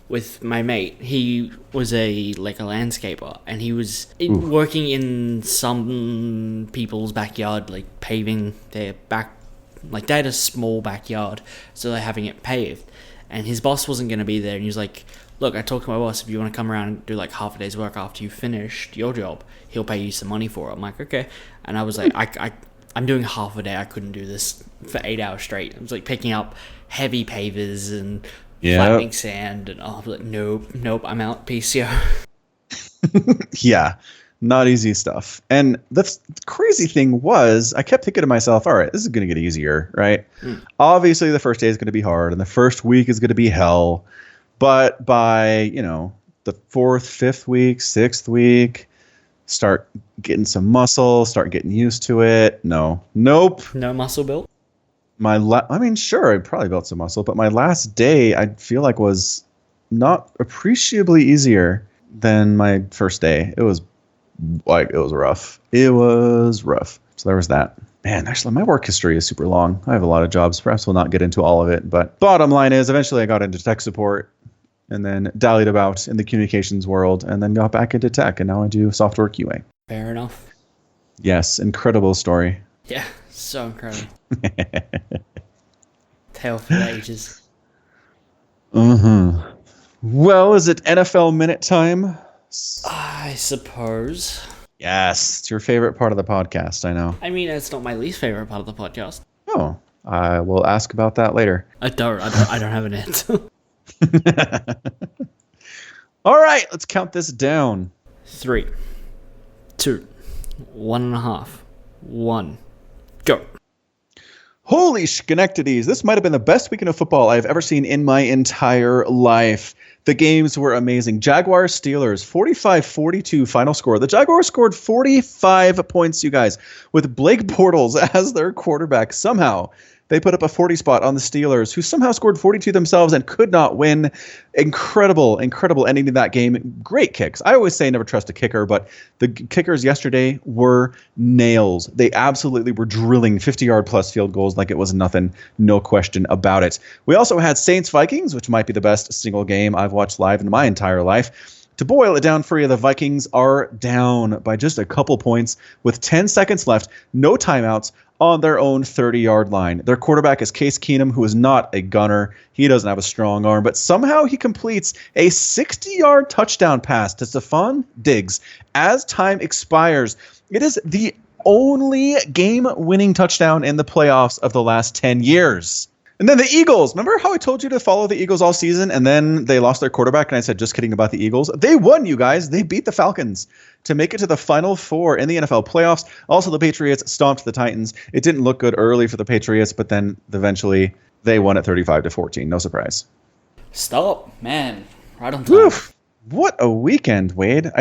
with my mate. He was a landscaper, and he was working in some people's backyard, like paving their back. Like, they had a small backyard, so they're having it paved. And his boss wasn't going to be there, and he was like, look, I talked to my boss, if you want to come around and do like half a day's work after you finished your job, he'll pay you some money for it. I'm like, okay. And I was like, I'm doing half a day. I couldn't do this for 8 hours straight. It was like picking up heavy pavers and flattening sand, and I was like, nope, I'm out. Peace, yeah. Yeah, not easy stuff. And the crazy thing was, I kept thinking to myself, all right, this is going to get easier, right? Obviously, the first day is going to be hard, and the first week is going to be hell. But by, the 4th, 5th week, 6th week, start getting some muscle, start getting used to it. Nope. No muscle built? Sure, I probably built some muscle, but my last day, I feel like was not appreciably easier than my first day. It was rough. It was rough. So there was that. Man, actually, my work history is super long. I have a lot of jobs. Perhaps we'll not get into all of it, but bottom line is eventually I got into tech support and then dallied about in the communications world and then got back into tech, and now I do software QA. Fair enough. Yes, incredible story. Yeah, so incredible. Tale for the ages. Well, is it NFL minute time? I suppose. Yes, it's your favorite part of the podcast, I know. I mean, it's not my least favorite part of the podcast. Oh, I will ask about that later. I don't have an answer. All right, let's count this down. 3, 2, 1.5, 1, go. Holy Schenectadies, this might have been the best weekend of football I've ever seen in my entire life. The games were amazing. Jaguars, Steelers, 45-42 final score. The Jaguars scored 45 points, you guys, with Blake Bortles as their quarterback. Somehow, they put up a 40 spot on the Steelers, who somehow scored 42 themselves and could not win. Incredible ending to that game. Great kicks. I always say never trust a kicker, but the kickers yesterday were nails. They absolutely were drilling 50-yard plus field goals like it was nothing. No question about it. We also had Saints-Vikings, which might be the best single game I've watched live in my entire life. To boil it down for you, the Vikings are down by just a couple points with 10 seconds left, no timeouts, on their own 30-yard line. Their quarterback is Case Keenum, who is not a gunner. He doesn't have a strong arm, but somehow he completes a 60-yard touchdown pass to Stephon Diggs as time expires. It is the only game-winning touchdown in the playoffs of the last 10 years. And then the Eagles. Remember how I told you to follow the Eagles all season, and then they lost their quarterback, and I said, just kidding about the Eagles? They won, you guys. They beat the Falcons to make it to the Final Four in the NFL playoffs. Also, the Patriots stomped the Titans. It didn't look good early for the Patriots, but then eventually they won at 35-14. No surprise. Stop, man. Right on time. Oof. What a weekend, Wade.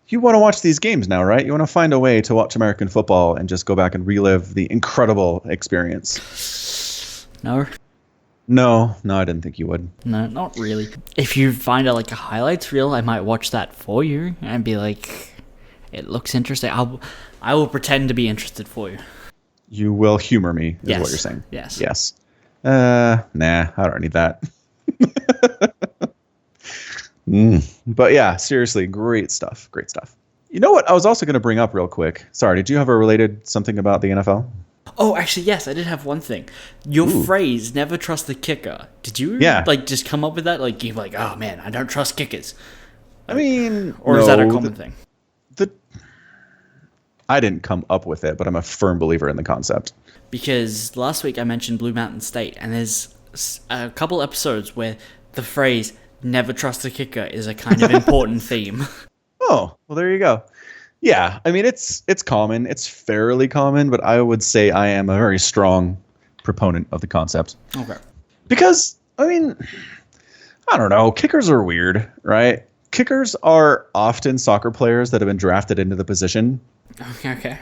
You want to watch these games now, right? You want to find a way to watch American football and just go back and relive the incredible experience. No, I didn't think you would. No, not really. If you find a highlights reel, I might watch that for you and be like, it looks interesting. I will pretend to be interested for you. You will humor me, is Yes. what you're saying. Yes. Nah, I don't need that. But yeah, seriously, great stuff. You know what I was also going to bring up real quick? Sorry, did you have a related something about the NFL? Oh, actually, yes, I did have one thing. Your phrase, never trust the kicker. Did you just come up with that? You're like, oh man, I don't trust kickers. I mean, or is that a common thing? I didn't come up with it, but I'm a firm believer in the concept. Because last week I mentioned Blue Mountain State, and there's a couple episodes where the phrase, never trust the kicker, is a kind of important theme. Oh, well, there you go. Yeah, I mean, it's common. It's fairly common, but I would say I am a very strong proponent of the concept. Okay. Because, I mean, I don't know. Kickers are weird, right? Kickers are often soccer players that have been drafted into the position. Okay.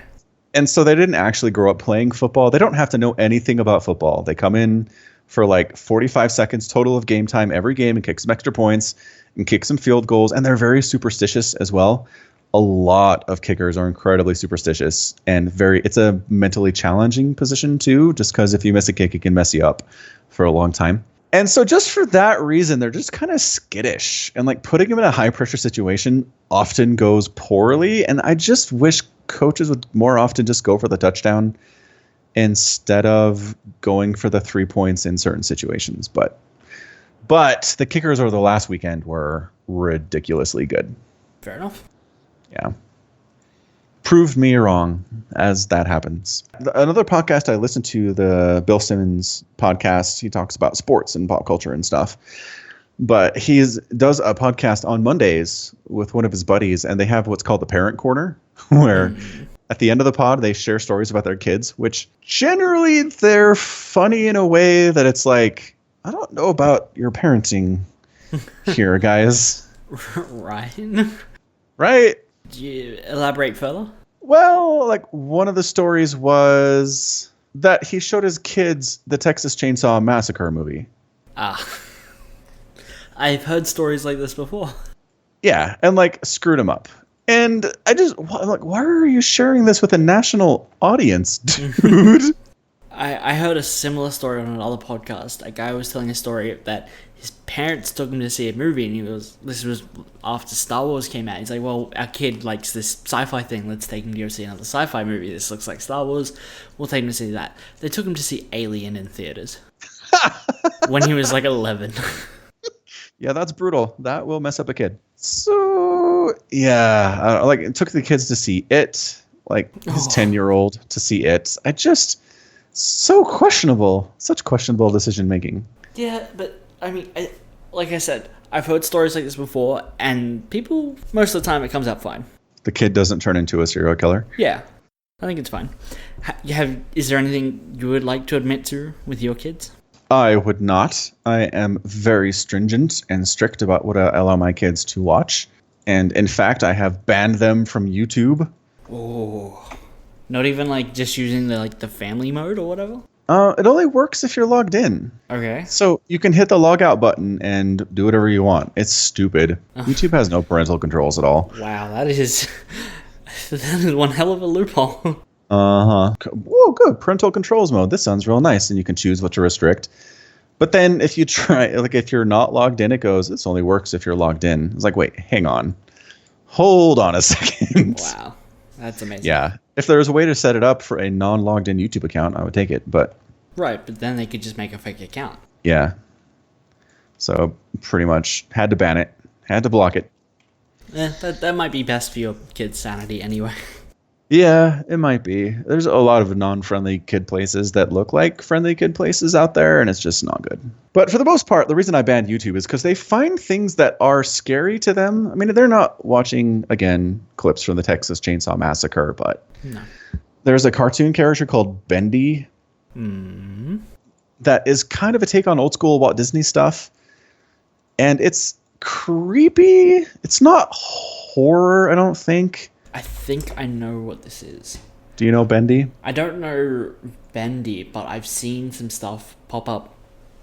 And so they didn't actually grow up playing football. They don't have to know anything about football. They come in for 45 seconds total of game time every game and kick some extra points and kick some field goals. And they're very superstitious as well. A lot of kickers are incredibly superstitious and it's a mentally challenging position too, just because if you miss a kick, it can mess you up for a long time. And so just for that reason, they're just kind of skittish, and putting them in a high pressure situation often goes poorly. And I just wish coaches would more often just go for the touchdown instead of going for the 3 points in certain situations. But the kickers over the last weekend were ridiculously good. Fair enough. Yeah. proved me wrong as that happens. Another podcast I listened to, the Bill Simmons podcast, he talks about sports and pop culture and stuff. But he does a podcast on Mondays with one of his buddies, and they have what's called the Parent Corner, where at the end of the pod, they share stories about their kids, which generally they're funny in a way that it's like, I don't know about your parenting here, guys. Ryan? Right? Do you elaborate further? Well, like one of the stories was that he showed his kids the Texas Chainsaw Massacre movie. I've heard stories like this before. Yeah, and like screwed him up. And I'm like, why are you sharing this with a national audience, dude? I heard a similar story on another podcast. A guy was telling a story that his parents took him to see a movie, and this was after Star Wars came out. He's like, well, our kid likes this sci-fi thing. Let's take him to go see another sci-fi movie. This looks like Star Wars. We'll take him to see that. They took him to see Alien in theaters when he was like 11. Yeah, that's brutal. That will mess up a kid. So, yeah, like took the kids to see it, like his 10-year-old to see it. So questionable. Such questionable decision making. Yeah, but I mean, like I said, I've heard stories like this before, and people, most of the time, it comes out fine. The kid doesn't turn into a serial killer? Yeah, I think it's fine. Is there anything you would like to admit to with your kids? I would not. I am very stringent and strict about what I allow my kids to watch. And in fact, I have banned them from YouTube. Oh, not even like just using the family mode or whatever? It only works if you're logged in. Okay. So you can hit the log out button and do whatever you want. It's stupid. YouTube has no parental controls at all. Wow, that is one hell of a loophole. Uh-huh. Whoa, good. Parental controls mode. This sounds real nice. And you can choose what to restrict. But then if you try, like if you're not logged in, it goes, this only works if you're logged in. It's like, wait, hang on. Hold on a second. Wow. That's amazing. Yeah. If there was a way to set it up for a non-logged in YouTube account, I would take it. But right, but then they could just make a fake account. Yeah. So pretty much had to ban it. Had to block it. That might be best for your kid's sanity anyway. Yeah, it might be. There's a lot of non-friendly kid places that look like friendly kid places out there, and it's just not good. But for the most part, the reason I banned YouTube is because they find things that are scary to them. I mean, they're not watching, again, clips from the Texas Chainsaw Massacre, but no. There's a cartoon character called Bendy that is kind of a take on old school Walt Disney stuff. And it's creepy. It's not horror, I don't think. I think I know what this is. Do you know Bendy? I don't know Bendy, but I've seen some stuff pop up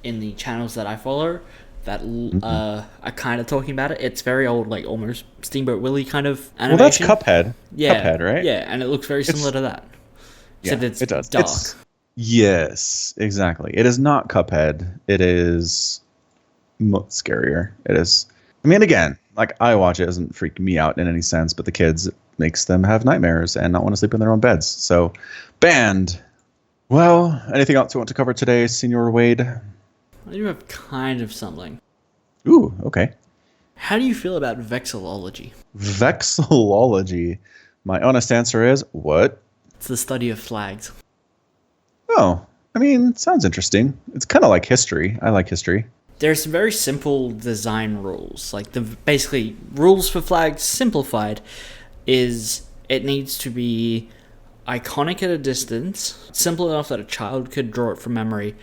in the channels that I follow that are kind of talking about it. It's very old, like almost Steamboat Willie kind of animation. Well, that's Cuphead. Yeah, Cuphead, right? Yeah, and it looks very similar to that. Except Yeah, it's it does. dark. Yes, exactly. It is not Cuphead. It is scarier. It is. I mean, again, like I watch it, doesn't freak me out in any sense, but the kids, it makes them have nightmares and not want to sleep in their own beds. So, banned. Well, anything else you want to cover today, Senor Wade? I do have kind of something. Ooh, okay. How do you feel about vexillology? Vexillology. My honest answer is what? It's the study of flags. Oh, I mean, sounds interesting. It's kind of like history. I like history. There's some very simple design rules. Like basically rules for flags simplified is it needs to be iconic at a distance, simple enough that a child could draw it from memory,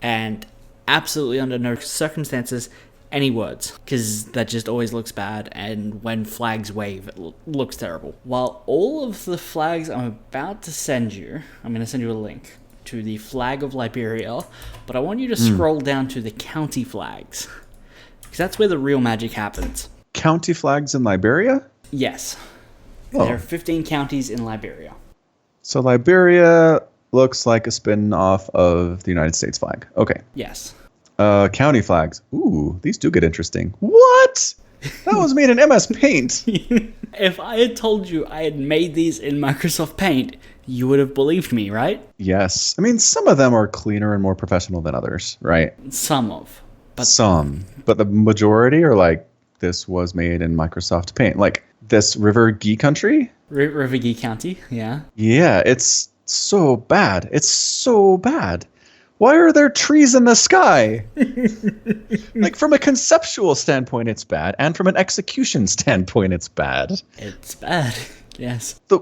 and absolutely under no circumstances any words, because that just always looks bad, and when flags wave, it looks terrible. While all of the flags I'm about to send you, I'm going to send you a link to the flag of Liberia, but I want you to scroll down to the county flags, because that's where the real magic happens. County flags in Liberia? Yes. Oh. There are 15 counties in Liberia. So Liberia looks like a spin-off of the United States flag. Okay. Yes. County flags. Ooh, these do get interesting. What? That was made in MS Paint. If I had told you I had made these in Microsoft Paint, you would have believed me, right? Yes. I mean, some of them are cleaner and more professional than others, right? Some of. But some. But the majority are like, this was made in Microsoft Paint. Like this River Gee Country. Riverkey County, yeah. Yeah, it's so bad. It's so bad. Why are there trees in the sky? Like, from a conceptual standpoint, it's bad, and from an execution standpoint, it's bad. It's bad. Yes. The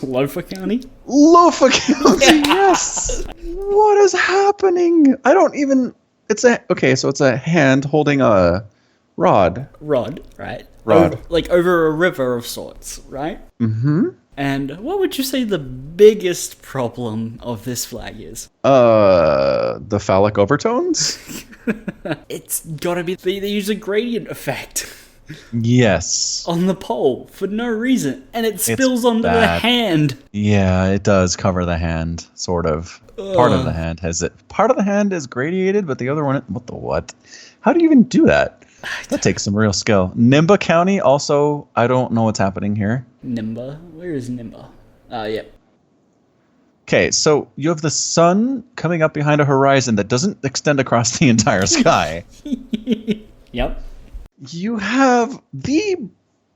Loafer County? Lofa County, yes. What is happening? I don't even. It's a hand holding a rod. Rod, right? Rod. Over a river of sorts, right? Mm-hmm. And what would you say the biggest problem of this flag is? The phallic overtones? It's gotta be they use a gradient effect Yes. on the pole for no reason, and it spills onto the bad. hand. Yeah, it does cover the hand, sort of. Part of the hand has it. Part of the hand is gradiated, but the other one, what? How do you even do that? That takes some real skill. Nimba County, also, I don't know what's happening here. Nimba? Where is Nimba? Yep. Okay, so you have the sun coming up behind a horizon that doesn't extend across the entire sky. Yep. You have the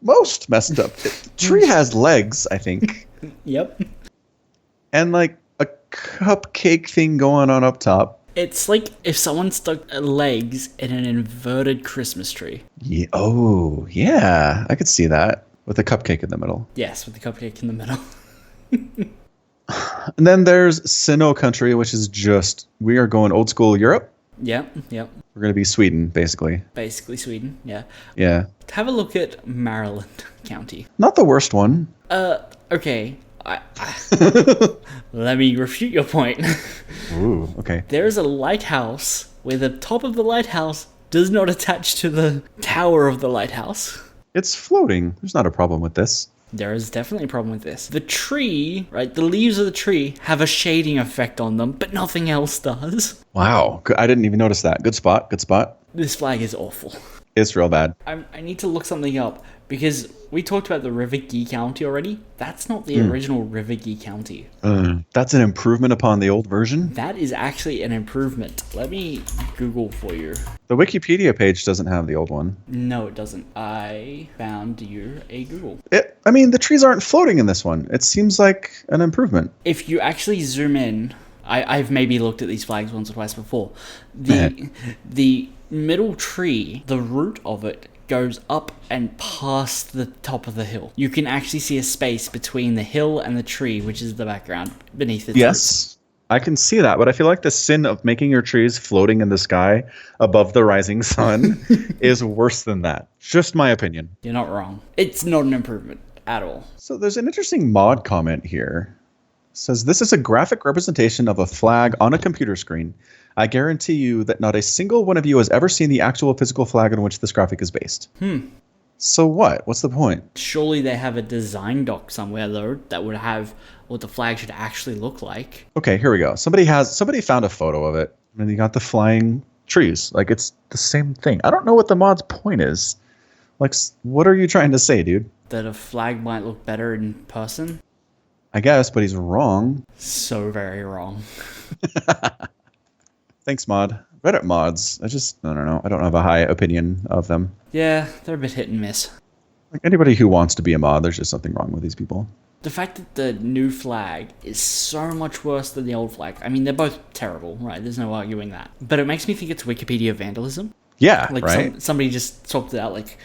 most messed up. Tree has legs, I think. Yep. And like a cupcake thing going on up top. It's like if someone stuck legs in an inverted Christmas tree. Yeah. Oh, yeah. I could see that with a cupcake in the middle. Yes, with the cupcake in the middle. And then there's Sinnoh country, which is just, we are going old school Europe. Yep. We're going to be Sweden, basically. Basically Sweden, yeah. Yeah. Have a look at Maryland County. Not the worst one. Okay. Let me refute your point. Ooh, okay. There is a lighthouse where the top of the lighthouse does not attach to the tower of the lighthouse. It's floating. There's not a problem with this. There is definitely a problem with this. The tree, right, the leaves of the tree have a shading effect on them, but nothing else does. Wow. I didn't even notice that. Good spot. This flag is awful. It's real bad. I need to look something up, because we talked about the Riverkey County already. That's not the original Riverkey County. That's an improvement upon the old version? That is actually an improvement. Let me Google for you. The Wikipedia page doesn't have the old one. No, it doesn't. I found you a Google. The trees aren't floating in this one. It seems like an improvement. If you actually zoom in, I've maybe looked at these flags once or twice before. The middle tree, the root of it goes up and past the top of the hill. You can actually see a space between the hill and the tree, which is the background beneath its Yes, I can see that, but I feel like the sin of making your trees floating in the sky above the rising sun is worse than that. Just my opinion. You're not wrong. It's not an improvement at all. So there's an interesting mod comment here. It says, this is a graphic representation of a flag on a computer screen. I guarantee you that not a single one of you has ever seen the actual physical flag on which this graphic is based. So what? What's the point? Surely they have a design doc somewhere, though, that would have what the flag should actually look like. Okay, here we go. Somebody found a photo of it, and you got the flying trees. Like, it's the same thing. I don't know what the mod's point is. Like, what are you trying to say, dude? That a flag might look better in person? I guess, but he's wrong. So very wrong. Thanks, mod. Reddit mods. I don't know. I don't have a high opinion of them. Yeah, they're a bit hit and miss. Like, anybody who wants to be a mod, there's just something wrong with these people. The fact that the new flag is so much worse than the old flag. I mean, they're both terrible, right? There's no arguing that. But it makes me think it's Wikipedia vandalism. Yeah, like right? Somebody just talked it out like,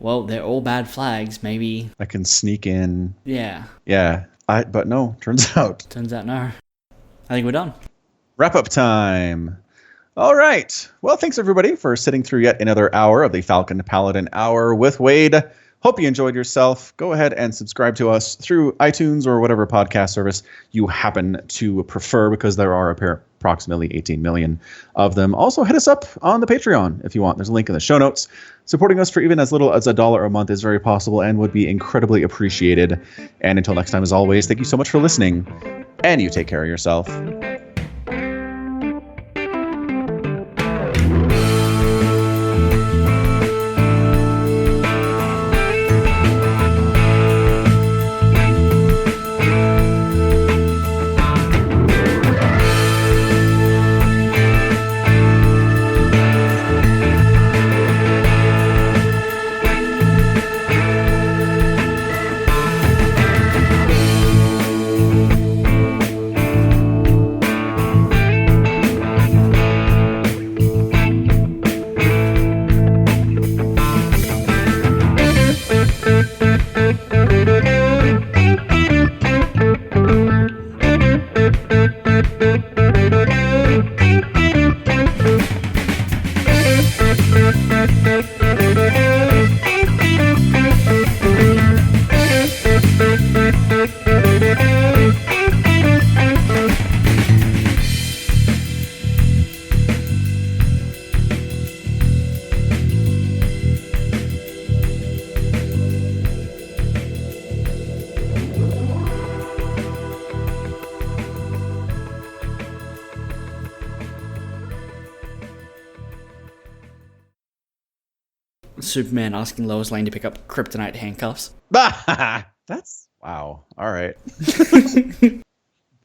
well, they're all bad flags. Maybe I can sneak in. Yeah. Yeah. But no, turns out. Turns out no. I think we're done. Wrap up time. All right. Well, thanks everybody for sitting through yet another hour of the Falcon Paladin Hour with Wade. Hope you enjoyed yourself. Go ahead and subscribe to us through iTunes or whatever podcast service you happen to prefer, because there are approximately 18 million of them. Also, hit us up on the Patreon if you want. There's a link in the show notes. Supporting us for even as little as $1 a month is very possible and would be incredibly appreciated. And until next time, as always, thank you so much for listening, and you take care of yourself. Superman asking Lois Lane to pick up kryptonite handcuffs. That's wow. All right.